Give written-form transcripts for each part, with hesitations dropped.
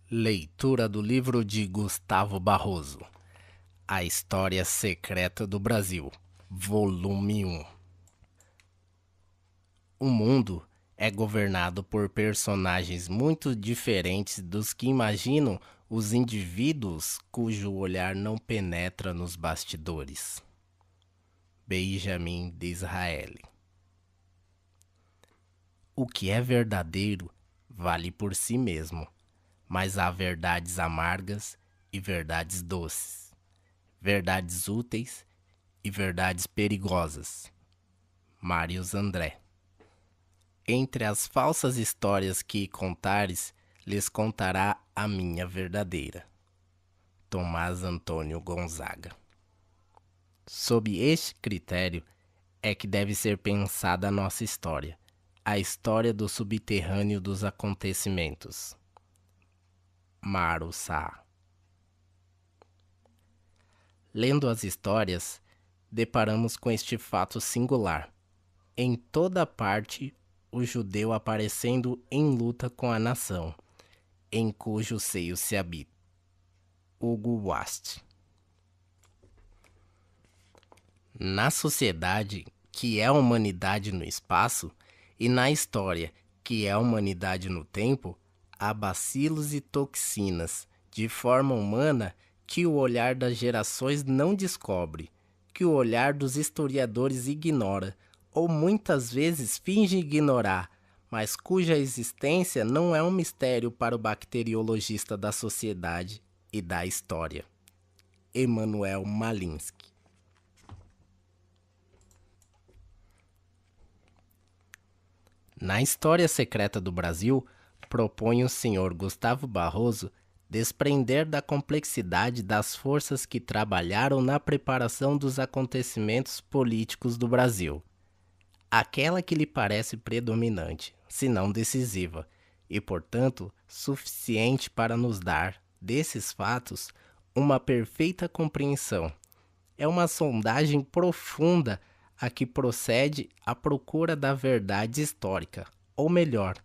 Leitura do livro de Gustavo Barroso, A História Secreta do Brasil, volume 1. O mundo é governado por personagens muito diferentes dos que imaginam os indivíduos cujo olhar não penetra nos bastidores. Benjamin Disraeli. O que é verdadeiro vale por si mesmo, mas há verdades amargas e verdades doces, verdades úteis e verdades perigosas. Mários André. Entre as falsas histórias que contares, lhes contará a minha verdadeira. Tomás Antônio Gonzaga. Sob este critério é que deve ser pensada a nossa história, a história do subterrâneo dos acontecimentos. Mário Sá. Lendo as histórias, deparamos com este fato singular. Em toda parte, o judeu aparecendo em luta com a nação, em cujo seio se habita. Hugo Wast. Na sociedade, que é a humanidade no espaço, e na história, que é a humanidade no tempo, há bacilos e toxinas, de forma humana, que o olhar das gerações não descobre, que o olhar dos historiadores ignora, ou muitas vezes finge ignorar, mas cuja existência não é um mistério para o bacteriologista da sociedade e da história. Emanuel Malinsky. Na História Secreta do Brasil, propõe o Sr. Gustavo Barroso desprender da complexidade das forças que trabalharam na preparação dos acontecimentos políticos do Brasil. Aquela que lhe parece predominante, se não decisiva, e, portanto, suficiente para nos dar, desses fatos, uma perfeita compreensão. É uma sondagem profunda a que procede a procura da verdade histórica, ou melhor,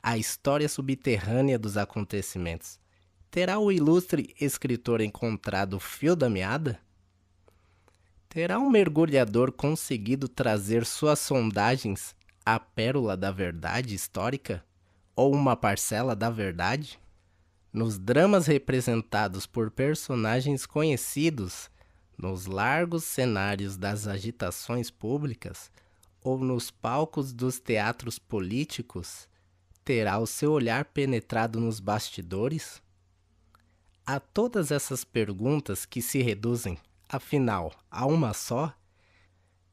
a história subterrânea dos acontecimentos. Terá o ilustre escritor encontrado o fio da meada? Terá um mergulhador conseguido trazer suas sondagens à pérola da verdade histórica? Ou uma parcela da verdade? Nos dramas representados por personagens conhecidos, nos largos cenários das agitações públicas ou nos palcos dos teatros políticos, terá o seu olhar penetrado nos bastidores? A todas essas perguntas que se reduzem, afinal, a uma só,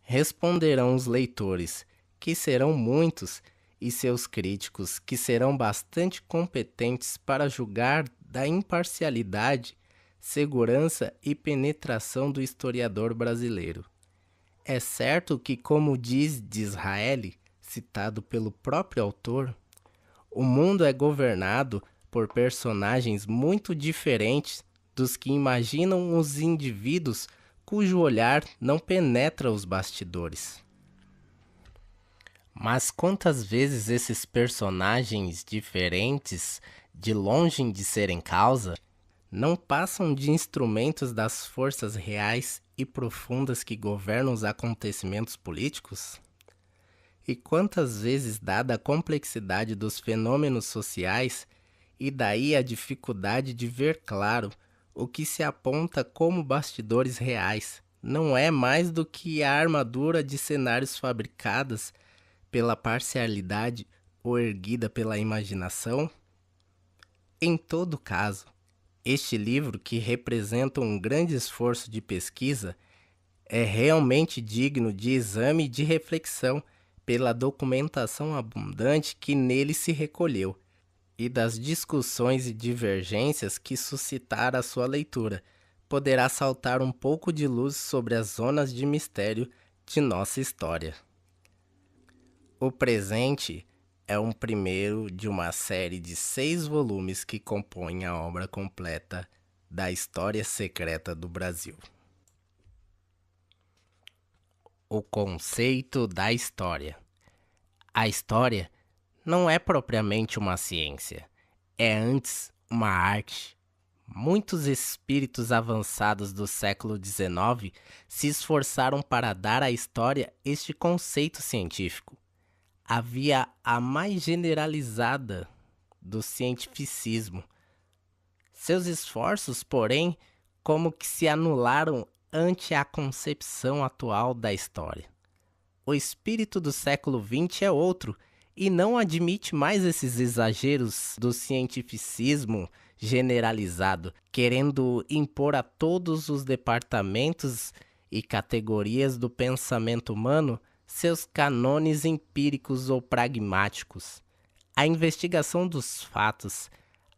responderão os leitores, que serão muitos, e seus críticos, que serão bastante competentes para julgar da imparcialidade, segurança e penetração do historiador brasileiro. É certo que, como diz Disraeli, citado pelo próprio autor, o mundo é governado por personagens muito diferentes dos que imaginam os indivíduos cujo olhar não penetra os bastidores. Mas quantas vezes esses personagens diferentes, de longe de serem causa, não passam de instrumentos das forças reais e profundas que governam os acontecimentos políticos? E quantas vezes, dada a complexidade dos fenômenos sociais, e daí a dificuldade de ver claro o que se aponta como bastidores reais, não é mais do que a armadura de cenários fabricadas pela parcialidade ou erguida pela imaginação? Em todo caso, este livro, que representa um grande esforço de pesquisa, é realmente digno de exame e de reflexão pela documentação abundante que nele se recolheu e das discussões e divergências que suscitara a sua leitura. Poderá saltar um pouco de luz sobre as zonas de mistério de nossa história. O presente é um primeiro de uma série de 6 volumes que compõem a obra completa da História Secreta do Brasil. O conceito da história. A história não é propriamente uma ciência, é antes uma arte. Muitos espíritos avançados do século XIX se esforçaram para dar à história este conceito científico. Havia a mais generalizada do cientificismo. Seus esforços, porém, como que se anularam ante a concepção atual da história. O espírito do século XX é outro e não admite mais esses exageros do cientificismo generalizado, querendo impor a todos os departamentos e categorias do pensamento humano seus cânones empíricos ou pragmáticos. A investigação dos fatos,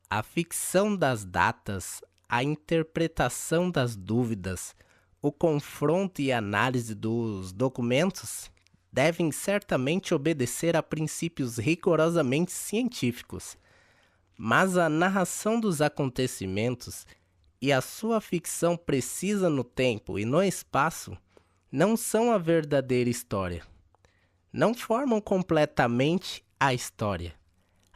a ficção das datas, a interpretação das dúvidas, o confronto e análise dos documentos devem certamente obedecer a princípios rigorosamente científicos, mas a narração dos acontecimentos e a sua ficção precisa no tempo e no espaço não são a verdadeira história. Não formam completamente a história.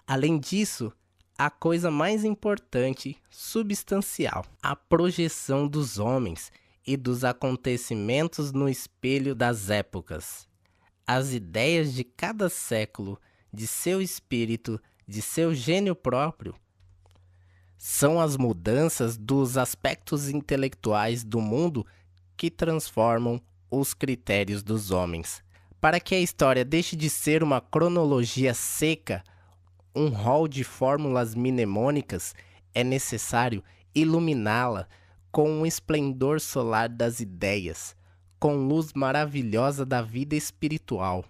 Além disso, a coisa mais importante, substancial, a projeção dos homens e dos acontecimentos no espelho das épocas. As ideias de cada século, de seu espírito, de seu gênio próprio, são as mudanças dos aspectos intelectuais do mundo que transformam os critérios dos homens. Para que a história deixe de ser uma cronologia seca, um rol de fórmulas mnemônicas, é necessário iluminá-la com o esplendor solar das ideias, com luz maravilhosa da vida espiritual.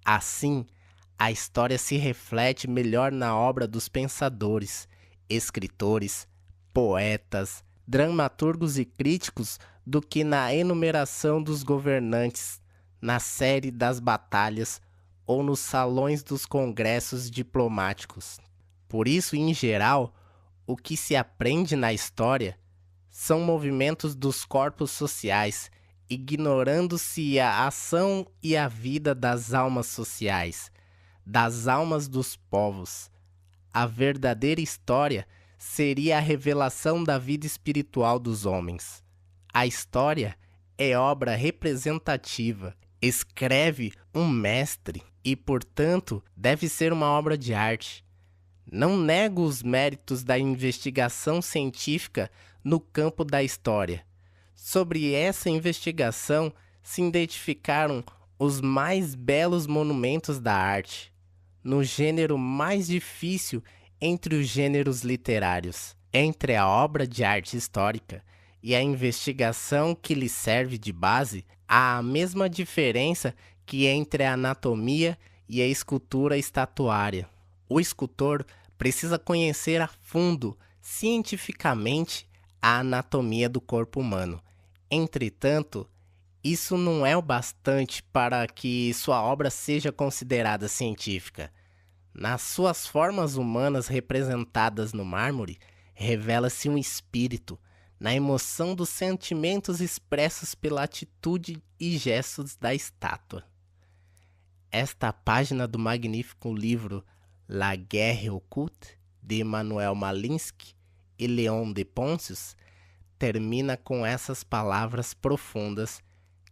Assim, a história se reflete melhor na obra dos pensadores, escritores, poetas, dramaturgos e críticos do que na enumeração dos governantes, na série das batalhas ou nos salões dos congressos diplomáticos. Por isso, em geral, o que se aprende na história são movimentos dos corpos sociais, ignorando-se a ação e a vida das almas sociais, das almas dos povos. A verdadeira história seria a revelação da vida espiritual dos homens. A história é obra representativa, escreve um mestre e, portanto, deve ser uma obra de arte. Não nego os méritos da investigação científica no campo da história. Sobre essa investigação se identificaram os mais belos monumentos da arte, no gênero mais difícil entre os gêneros literários, entre a obra de arte histórica e a investigação que lhe serve de base, há a mesma diferença que entre a anatomia e a escultura estatuária. O escultor precisa conhecer a fundo, cientificamente, a anatomia do corpo humano. Entretanto, isso não é o bastante para que sua obra seja considerada científica. Nas suas formas humanas representadas no mármore, revela-se um espírito, na emoção dos sentimentos expressos pela atitude e gestos da estátua. Esta página do magnífico livro La Guerre Occulte, de Emmanuel Malinsky e Leon de Poncius, termina com essas palavras profundas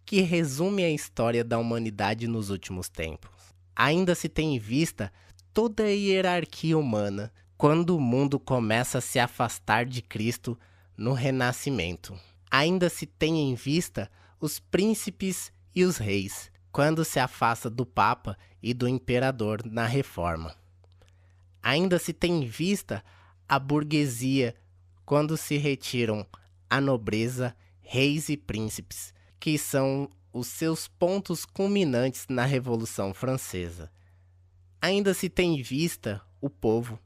que resumem a história da humanidade nos últimos tempos. Ainda se tem em vista toda a hierarquia humana quando o mundo começa a se afastar de Cristo no Renascimento. Ainda se tem em vista os príncipes e os reis quando se afasta do Papa e do Imperador na Reforma. Ainda se tem em vista a burguesia quando se retiram a nobreza, reis e príncipes, que são os seus pontos culminantes na Revolução Francesa. Ainda se tem em vista o povo,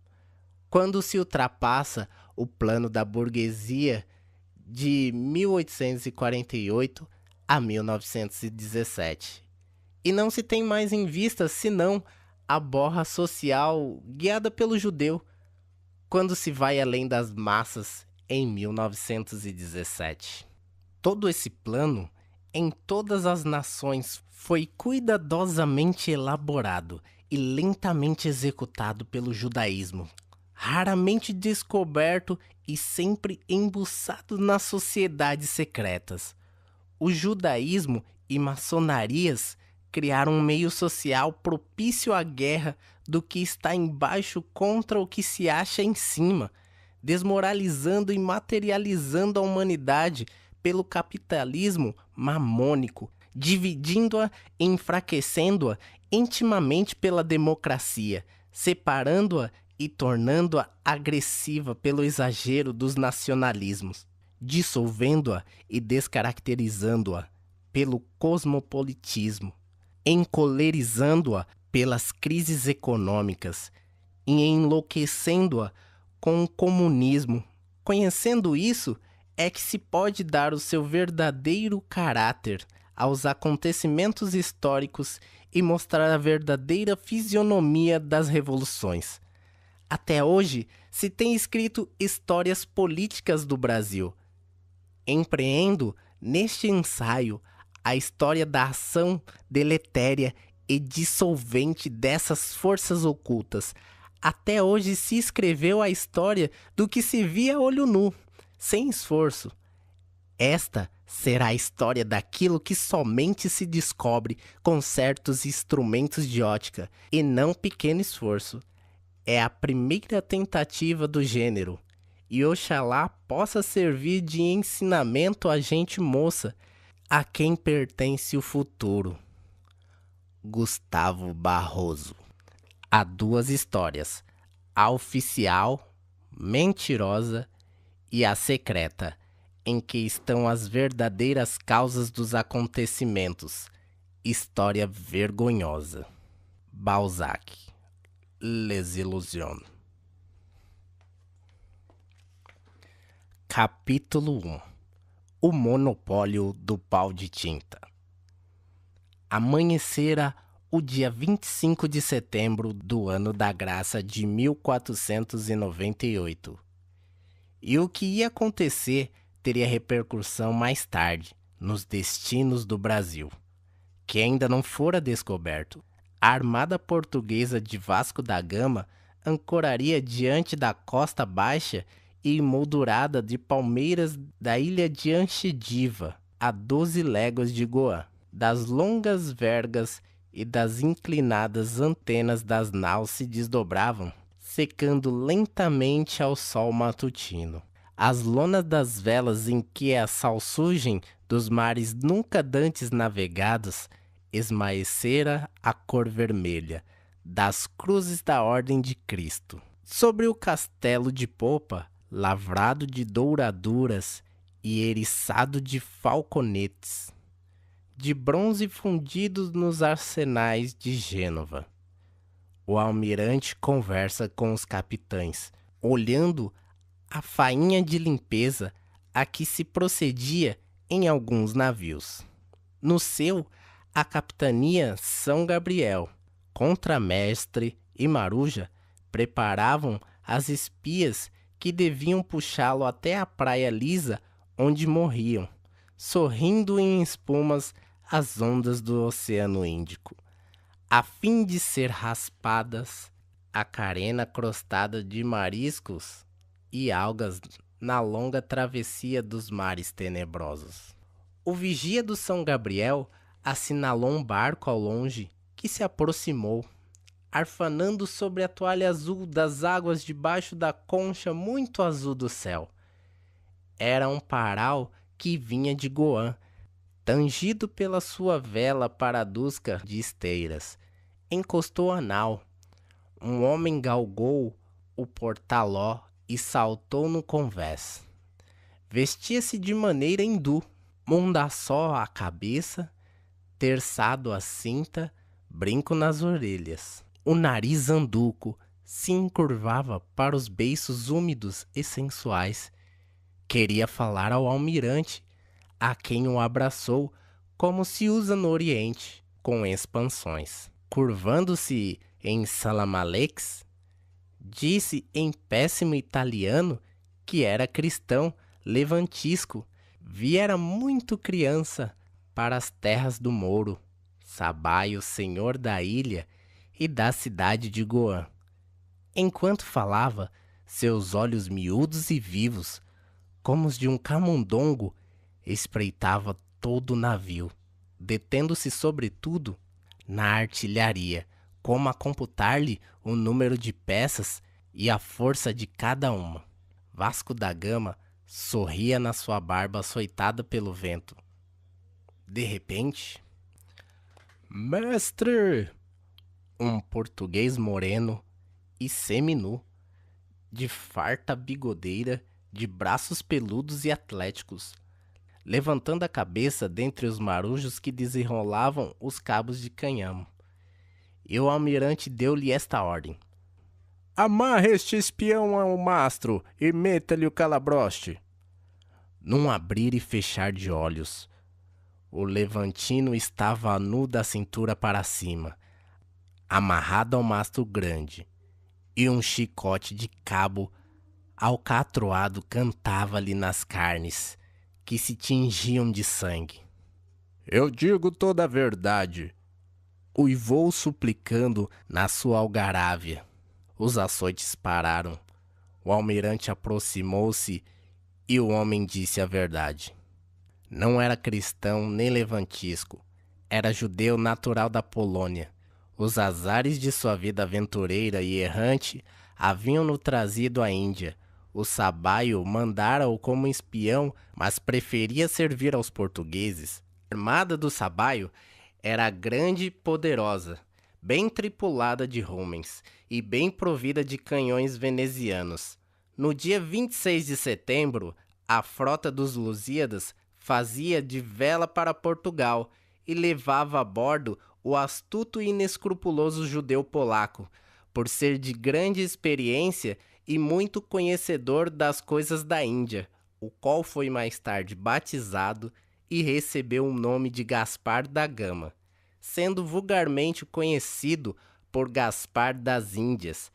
quando se ultrapassa o plano da burguesia de 1848 a 1917. E não se tem mais em vista senão a borra social guiada pelo judeu, quando se vai além das massas em 1917. Todo esse plano, em todas as nações, foi cuidadosamente elaborado e lentamente executado pelo judaísmo, raramente descoberto e sempre embuçado nas sociedades secretas. O judaísmo e maçonarias criaram um meio social propício à guerra do que está embaixo contra o que se acha em cima, desmoralizando e materializando a humanidade pelo capitalismo mamônico, dividindo-a e enfraquecendo-a intimamente pela democracia, separando-a e tornando-a agressiva pelo exagero dos nacionalismos, dissolvendo-a e descaracterizando-a pelo cosmopolitismo, encolerizando-a pelas crises econômicas e enlouquecendo-a com o comunismo. Conhecendo isso, é que se pode dar o seu verdadeiro caráter aos acontecimentos históricos e mostrar a verdadeira fisionomia das revoluções. Até hoje, se tem escrito histórias políticas do Brasil. Empreendo, neste ensaio, a história da ação deletéria e dissolvente dessas forças ocultas. Até hoje se escreveu a história do que se via a olho nu, sem esforço. Esta será a história daquilo que somente se descobre com certos instrumentos de ótica e não pequeno esforço. É a primeira tentativa do gênero, e oxalá possa servir de ensinamento à gente moça, a quem pertence o futuro. Gustavo Barroso. Há duas histórias, a oficial, mentirosa, e a secreta, em que estão as verdadeiras causas dos acontecimentos. História vergonhosa. Balzac. Les Illusions. Capítulo 1. O monopólio do pau de tinta. Amanhecera o dia 25 de setembro do ano da graça de 1498. E o que ia acontecer teria repercussão mais tarde nos destinos do Brasil, que ainda não fora descoberto. A armada portuguesa de Vasco da Gama ancoraria diante da costa baixa e emoldurada de palmeiras da ilha de Anchidiva, a 12 léguas de Goa. Das longas vergas e das inclinadas antenas das naus se desdobravam, secando lentamente ao sol matutino. As lonas das velas em que a salsugem dos mares nunca dantes navegados esmaecera a cor vermelha das cruzes da Ordem de Cristo. Sobre o castelo de popa, lavrado de douraduras e eriçado de falconetes, de bronze fundidos nos arsenais de Gênova, o almirante conversa com os capitães, olhando a fainha de limpeza a que se procedia em alguns navios. No seu, a capitania São Gabriel, contramestre e maruja preparavam as espias que deviam puxá-lo até a praia lisa onde morriam, sorrindo em espumas as ondas do Oceano Índico, a fim de ser raspadas a carena crostada de mariscos e algas na longa travessia dos mares tenebrosos. O vigia do São Gabriel assinalou um barco ao longe que se aproximou, arfanando sobre a toalha azul das águas debaixo da concha muito azul do céu. Era um paral que vinha de Goa, tangido pela sua vela paradusca de esteiras. Encostou a nau. Um homem galgou o portaló e saltou no convés. Vestia-se de maneira hindu, mondaçó à cabeça, terçado à cinta, brinco nas orelhas. O nariz anduco se encurvava para os beiços úmidos e sensuais. Queria falar ao almirante, a quem o abraçou como se usa no Oriente, com expansões. Curvando-se em salamalex, disse em péssimo italiano que era cristão levantisco, viera muito criança para as terras do Mouro, Sabai, o senhor da ilha e da cidade de Goa. Enquanto falava, Seus olhos miúdos e vivos, como os de um camundongo, espreitava todo o navio, detendo-se sobretudo na artilharia, como a computar-lhe o número de peças e a força de cada uma. Vasco da Gama sorria na sua barba açoitada pelo vento. De repente, mestre! Um português moreno e seminu, de farta bigodeira, de braços peludos e atléticos, levantando a cabeça dentre os marujos que desenrolavam os cabos de canhão. E o almirante deu-lhe esta ordem: amarre este espião ao mastro e meta-lhe o calabroste. Num abrir e fechar de olhos, o levantino estava nu da cintura para cima, amarrado ao mastro grande, e um chicote de cabo alcatroado cantava-lhe nas carnes, que se tingiam de sangue. Eu digo toda a verdade, uivou suplicando na sua algarávia. Os açoites pararam. O almirante aproximou-se e o homem disse a verdade. Não era cristão nem levantisco. Era judeu natural da Polônia. Os azares de sua vida aventureira e errante haviam-no trazido à Índia. O Sabaio mandara-o como espião, mas preferia servir aos portugueses. A armada do Sabaio era grande e poderosa, bem tripulada de homens e bem provida de canhões venezianos. No dia 26 de setembro, a frota dos Lusíadas fazia de vela para Portugal e levava a bordo o astuto e inescrupuloso judeu polaco, por ser de grande experiência e muito conhecedor das coisas da Índia, o qual foi mais tarde batizado e recebeu o nome de Gaspar da Gama, sendo vulgarmente conhecido por Gaspar das Índias.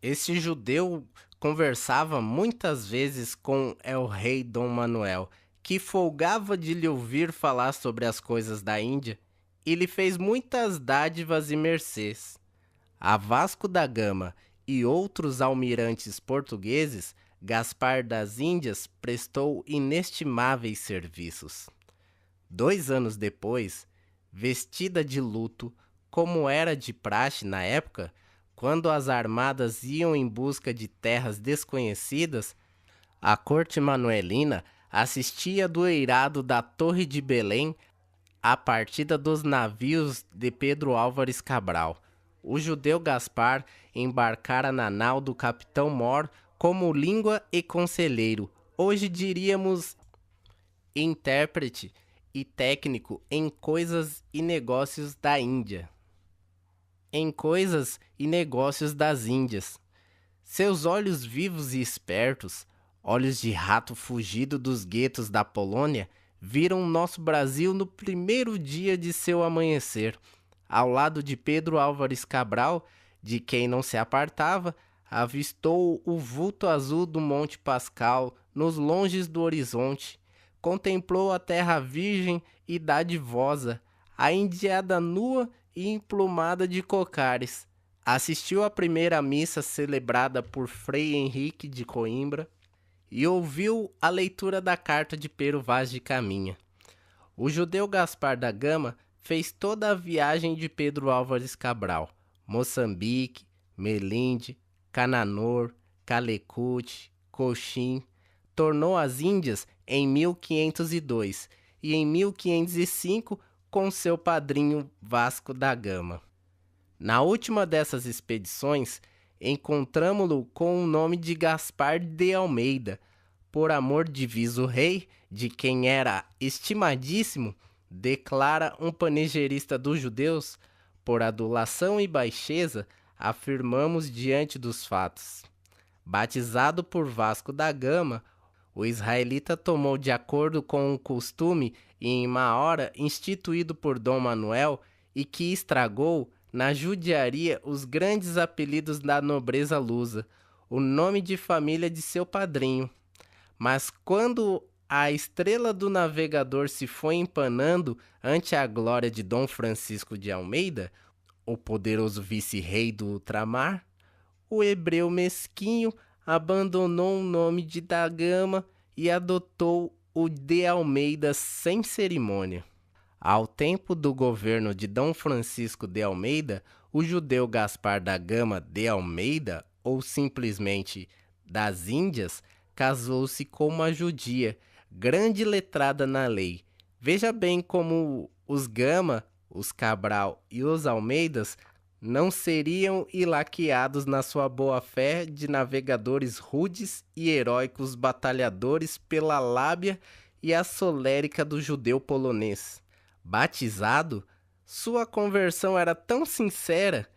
Este judeu conversava muitas vezes com el-rei Dom Manuel, que folgava de lhe ouvir falar sobre as coisas da Índia, e lhe fez muitas dádivas e mercês. A Vasco da Gama e outros almirantes portugueses, Gaspar das Índias prestou inestimáveis serviços. 2 anos depois, vestida de luto, como era de praxe na época, quando as armadas iam em busca de terras desconhecidas, a corte manuelina assistia do eirado da Torre de Belém a partida dos navios de Pedro Álvares Cabral. O judeu Gaspar embarcara na nau do capitão Mor como língua e conselheiro, hoje diríamos intérprete e técnico em coisas e negócios da Índia. Em coisas e negócios das Índias. Seus olhos vivos e espertos, olhos de rato fugido dos guetos da Polônia, viram nosso Brasil no primeiro dia de seu amanhecer. Ao lado de Pedro Álvares Cabral, de quem não se apartava, avistou o vulto azul do Monte Pascal nos longes do horizonte. Contemplou a terra virgem e dadivosa, a indiada nua e emplumada de cocares. Assistiu à primeira missa celebrada por Frei Henrique de Coimbra e ouviu a leitura da carta de Pero Vaz de Caminha. O judeu Gaspar da Gama fez toda a viagem de Pedro Álvares Cabral, Moçambique, Melinde, Cananor, Calecut, Coxim, tornou as Índias em 1502 e em 1505 com seu padrinho Vasco da Gama. Na última dessas expedições, encontramo-lo com o nome de Gaspar de Almeida. Por amor diviso rei, de quem era estimadíssimo, declara um panegerista dos judeus, por adulação e baixeza, afirmamos diante dos fatos. Batizado por Vasco da Gama, o israelita tomou de acordo com um costume e em uma hora instituído por Dom Manuel e que estragou na judiaria os grandes apelidos da nobreza lusa, o nome de família de seu padrinho. Mas quando a estrela do navegador se foi empanando ante a glória de Dom Francisco de Almeida, o poderoso vice-rei do ultramar, o hebreu mesquinho abandonou o nome de da Gama e adotou o de Almeida sem cerimônia. Ao tempo do governo de Dom Francisco de Almeida, o judeu Gaspar da Gama de Almeida, ou simplesmente das Índias, casou-se com uma judia, grande letrada na lei. Veja bem como os Gama, os Cabral e os Almeidas não seriam ilaqueados na sua boa-fé de navegadores rudes e heróicos batalhadores pela lábia e a solérica do judeu polonês. Batizado, sua conversão era tão sincera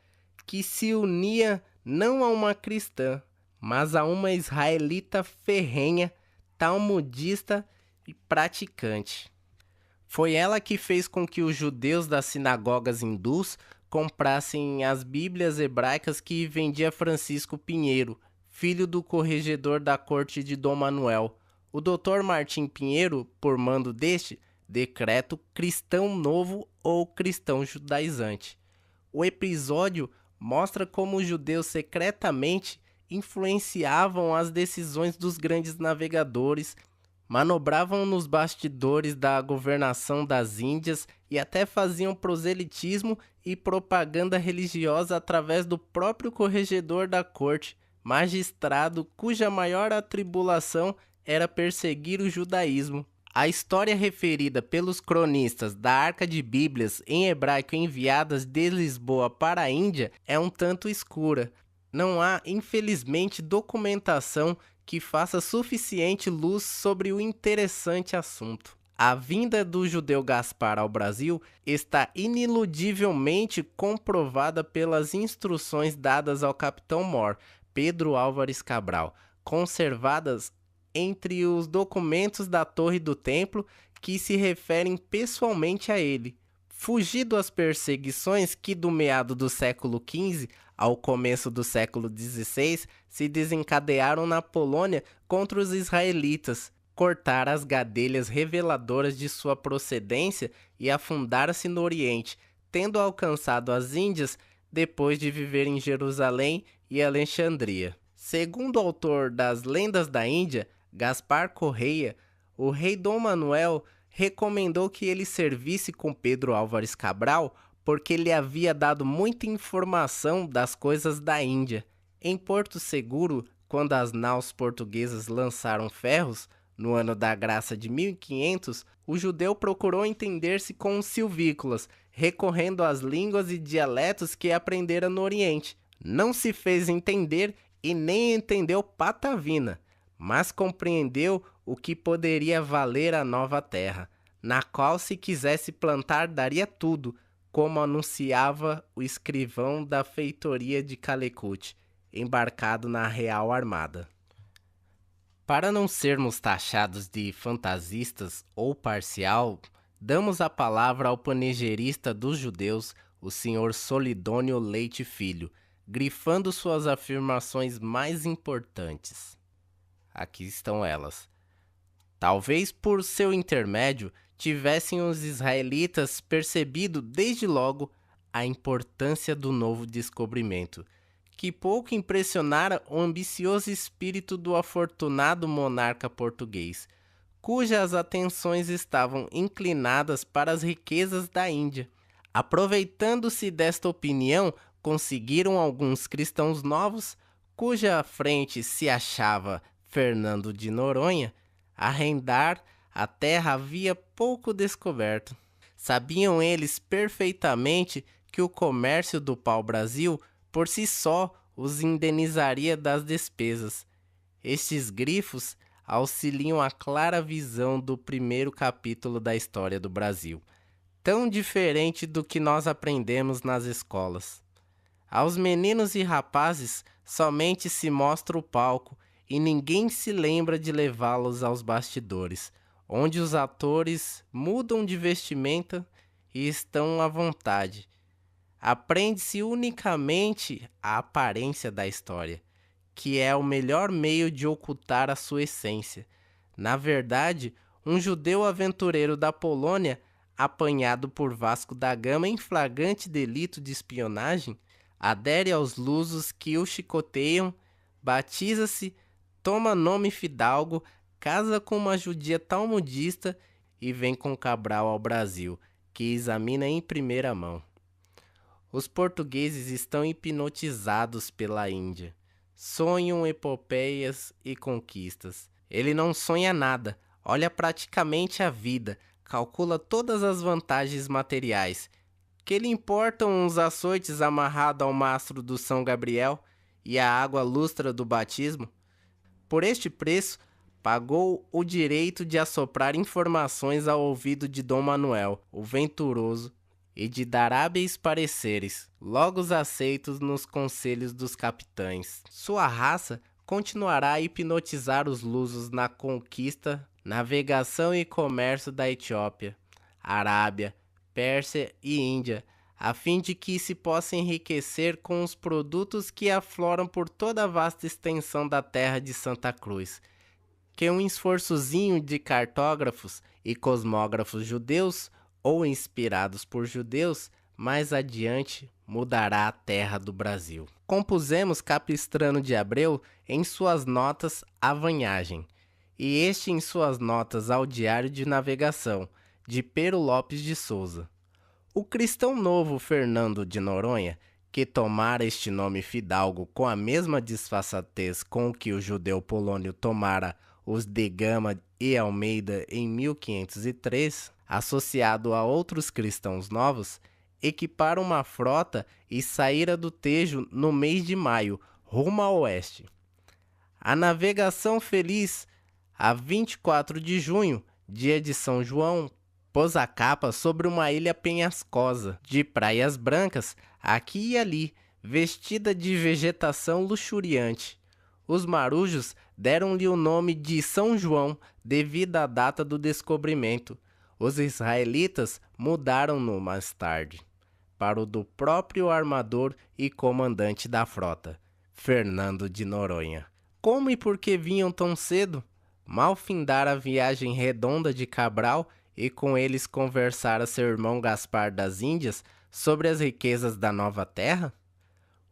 que se unia não a uma cristã, mas a uma israelita ferrenha, talmudista e praticante. Foi ela que fez com que os judeus das sinagogas hindus comprassem as Bíblias hebraicas que vendia Francisco Pinheiro, filho do corregedor da corte de Dom Manuel. O Dr. Martim Pinheiro, por mando deste, decreto cristão novo ou cristão judaizante. O episódio mostra como os judeus secretamente influenciavam as decisões dos grandes navegadores, manobravam nos bastidores da governação das Índias e até faziam proselitismo e propaganda religiosa através do próprio corregedor da corte, magistrado cuja maior atribulação era perseguir o judaísmo. A história referida pelos cronistas da Arca de Bíblias em hebraico enviadas de Lisboa para a Índia é um tanto escura. Não há, infelizmente, documentação que faça suficiente luz sobre o interessante assunto. A vinda do judeu Gaspar ao Brasil está ineludivelmente comprovada pelas instruções dadas ao capitão Mor, Pedro Álvares Cabral, conservadas entre os documentos da Torre do Templo que se referem pessoalmente a ele. Fugido às perseguições que do meado do século XV ao começo do século XVI se desencadearam na Polônia contra os israelitas, cortar as gadelhas reveladoras de sua procedência e afundar-se no Oriente, tendo alcançado as Índias depois de viver em Jerusalém e Alexandria. Segundo o autor das Lendas da Índia, Gaspar Correia, o rei Dom Manuel recomendou que ele servisse com Pedro Álvares Cabral porque lhe havia dado muita informação das coisas da Índia. Em Porto Seguro, quando as naus portuguesas lançaram ferros, no ano da graça de 1500, o judeu procurou entender-se com os silvícolas, recorrendo às línguas e dialetos que aprendera no Oriente. Não se fez entender e nem entendeu patavina, mas compreendeu o que poderia valer a nova terra, na qual se quisesse plantar daria tudo, como anunciava o escrivão da feitoria de Calecut, embarcado na Real Armada. Para não sermos taxados de fantasistas ou parcial, damos a palavra ao panegerista dos judeus, o Sr. Solidônio Leite Filho, grifando suas afirmações mais importantes. Aqui estão elas. Talvez por seu intermédio tivessem os israelitas percebido desde logo a importância do novo descobrimento, que pouco impressionara o ambicioso espírito do afortunado monarca português, cujas atenções estavam inclinadas para as riquezas da Índia. Aproveitando-se desta opinião, conseguiram alguns cristãos novos, cuja frente se achava Fernando de Noronha, arrendar a terra havia pouco descoberto. Sabiam eles perfeitamente que o comércio do pau-brasil por si só os indenizaria das despesas. Estes grifos auxiliam a clara visão do primeiro capítulo da história do Brasil, tão diferente do que nós aprendemos nas escolas. Aos meninos e rapazes somente se mostra o palco e ninguém se lembra de levá-los aos bastidores, onde os atores mudam de vestimenta e estão à vontade. Aprende-se unicamente a aparência da história, que é o melhor meio de ocultar a sua essência. Na verdade, um judeu aventureiro da Polônia, apanhado por Vasco da Gama em flagrante delito de espionagem, adere aos lusos que o chicoteiam, batiza-se, toma nome fidalgo, casa com uma judia talmudista e vem com Cabral ao Brasil, que examina em primeira mão. Os portugueses estão hipnotizados pela Índia. Sonham epopeias e conquistas. Ele não sonha nada, olha praticamente a vida, calcula todas as vantagens materiais. Que lhe importam os açoites amarrados ao mastro do São Gabriel e a água lustra do batismo? Por este preço, pagou o direito de assoprar informações ao ouvido de Dom Manuel, o venturoso, e de dar hábeis pareceres, logo aceitos nos conselhos dos capitães. Sua raça continuará a hipnotizar os lusos na conquista, navegação e comércio da Etiópia, Arábia, Pérsia e Índia, a fim de que se possa enriquecer com os produtos que afloram por toda a vasta extensão da terra de Santa Cruz, que um esforçozinho de cartógrafos e cosmógrafos judeus, ou inspirados por judeus, mais adiante mudará a terra do Brasil. Compusemos Capistrano de Abreu em suas notas à vanhagem, e este em suas notas ao Diário de Navegação, de Pero Lopes de Souza. O cristão novo Fernando de Noronha, que tomara este nome fidalgo com a mesma disfarçatez com que o judeu Polônio tomara os de Gama e Almeida em 1503, associado a outros cristãos novos, equipara uma frota e saíra do Tejo no mês de maio, rumo a oeste. A navegação feliz, a 24 de junho, dia de São João, pôs a capa sobre uma ilha penhascosa, de praias brancas, aqui e ali, vestida de vegetação luxuriante. Os marujos deram-lhe o nome de São João devido à data do descobrimento. Os israelitas mudaram-no mais tarde para o do próprio armador e comandante da frota, Fernando de Noronha. Como e por que vinham tão cedo? Mal findara a viagem redonda de Cabral e com eles conversara seu irmão Gaspar das Índias sobre as riquezas da nova terra?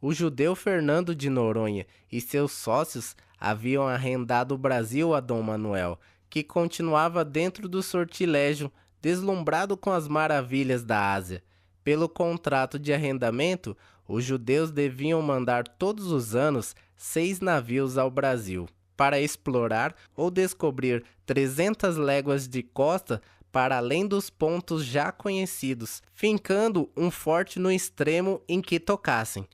O judeu Fernando de Noronha e seus sócios haviam arrendado o Brasil a Dom Manuel, que continuava dentro do sortilégio, deslumbrado com as maravilhas da Ásia. Pelo contrato de arrendamento, os judeus deviam mandar todos os anos 6 navios ao Brasil, para explorar ou descobrir 300 léguas de costa para além dos pontos já conhecidos, fincando um forte no extremo em que tocassem.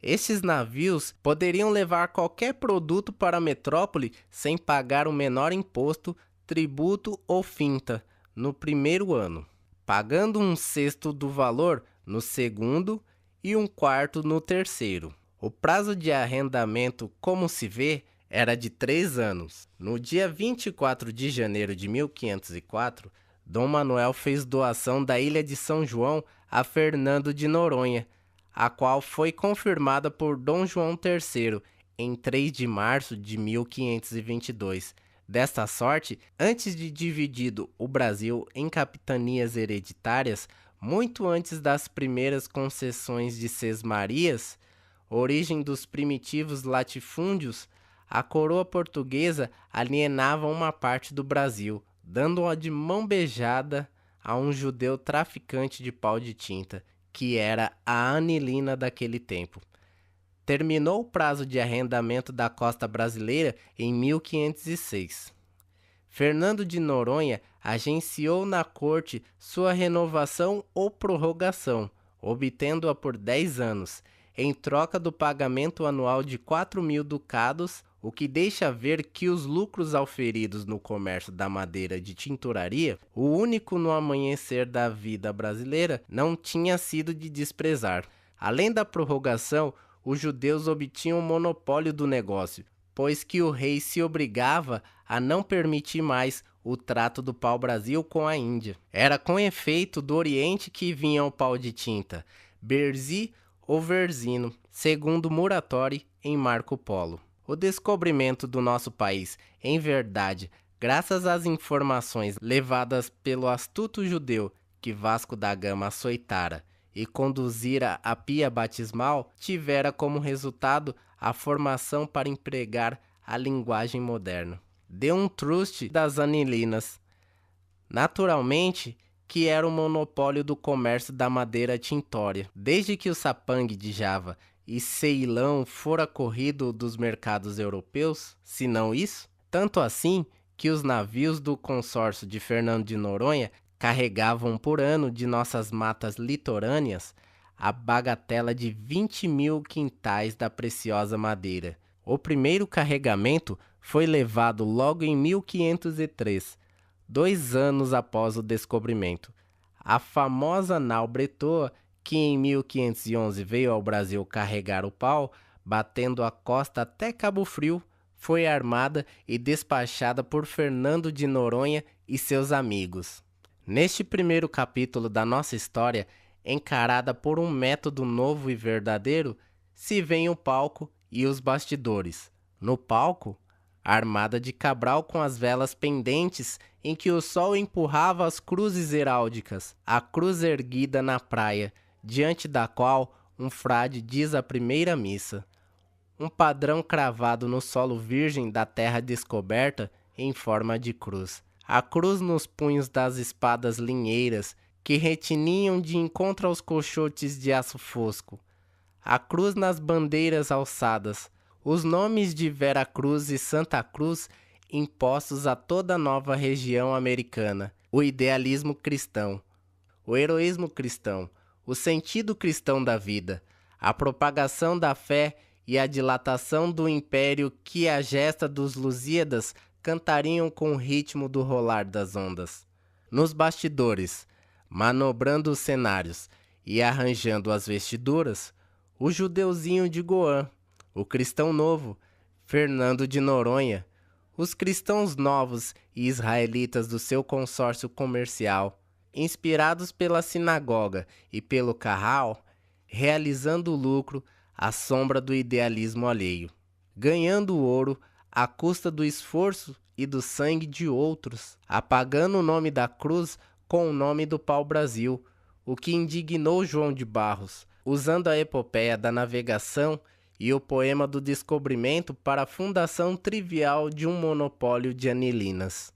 Estes navios poderiam levar qualquer produto para a metrópole sem pagar o menor imposto, tributo ou finta no primeiro ano, pagando 1/6 do valor no segundo e 1/4 no terceiro. O prazo de arrendamento, como se vê, era de 3 anos. No dia 24 de janeiro de 1504, Dom Manuel fez doação da ilha de São João a Fernando de Noronha, a qual foi confirmada por Dom João III em 3 de março de 1522. Desta sorte, antes de dividido o Brasil em capitanias hereditárias, muito antes das primeiras concessões de Sesmarias, origem dos primitivos latifúndios, a coroa portuguesa alienava uma parte do Brasil, dando-a de mão beijada a um judeu traficante de pau de tinta, que era a anilina daquele tempo. Terminou o prazo de arrendamento da costa brasileira em 1506. Fernando de Noronha agenciou na corte sua renovação ou prorrogação, obtendo-a por 10 anos, em troca do pagamento anual de 4.000 ducados, o que deixa ver que os lucros auferidos no comércio da madeira de tinturaria, o único no amanhecer da vida brasileira, não tinha sido de desprezar. Além da prorrogação, os judeus obtinham o monopólio do negócio, pois que o rei se obrigava a não permitir mais o trato do pau-brasil com a Índia. Era com efeito do Oriente que vinha o pau de tinta, berzi ou verzino, segundo Muratori em Marco Polo. O descobrimento do nosso país, em verdade, graças às informações levadas pelo astuto judeu que Vasco da Gama açoitara e conduzira a pia batismal, tivera como resultado a formação para empregar a linguagem moderna. Deu um truste das anilinas. Naturalmente, que era o monopólio do comércio da madeira tintória. Desde que o sapangue de Java e Ceilão fora corrido dos mercados europeus, se não isso, tanto assim que os navios do consórcio de Fernando de Noronha carregavam por ano de nossas matas litorâneas a bagatela de 20.000 quintais da preciosa madeira. O primeiro carregamento foi levado logo em 1503, 2 anos após o descobrimento. A famosa nau Bretoa, que em 1511 veio ao Brasil carregar o pau, batendo a costa até Cabo Frio, foi armada e despachada por Fernando de Noronha e seus amigos. Neste primeiro capítulo da nossa história, encarada por um método novo e verdadeiro, se vêem o palco e os bastidores. No palco, a armada de Cabral com as velas pendentes em que o sol empurrava as cruzes heráldicas, a cruz erguida na praia, diante da qual um frade diz a primeira missa. Um padrão cravado no solo virgem da terra descoberta em forma de cruz. A cruz nos punhos das espadas linheiras que retiniam de encontro aos colchotes de aço fosco. A cruz nas bandeiras alçadas. Os nomes de Vera Cruz e Santa Cruz impostos a toda a nova região americana. O idealismo cristão, o heroísmo cristão, o sentido cristão da vida, a propagação da fé e a dilatação do império que a gesta dos Lusíadas cantariam com o ritmo do rolar das ondas. Nos bastidores, manobrando os cenários e arranjando as vestiduras, o judeuzinho de Goan, o cristão novo, Fernando de Noronha, os cristãos novos e israelitas do seu consórcio comercial, inspirados pela sinagoga e pelo carral, realizando o lucro à sombra do idealismo alheio, ganhando o ouro à custa do esforço e do sangue de outros, apagando o nome da cruz com o nome do pau-brasil, o que indignou João de Barros, usando a epopeia da navegação e o poema do descobrimento para a fundação trivial de um monopólio de anilinas.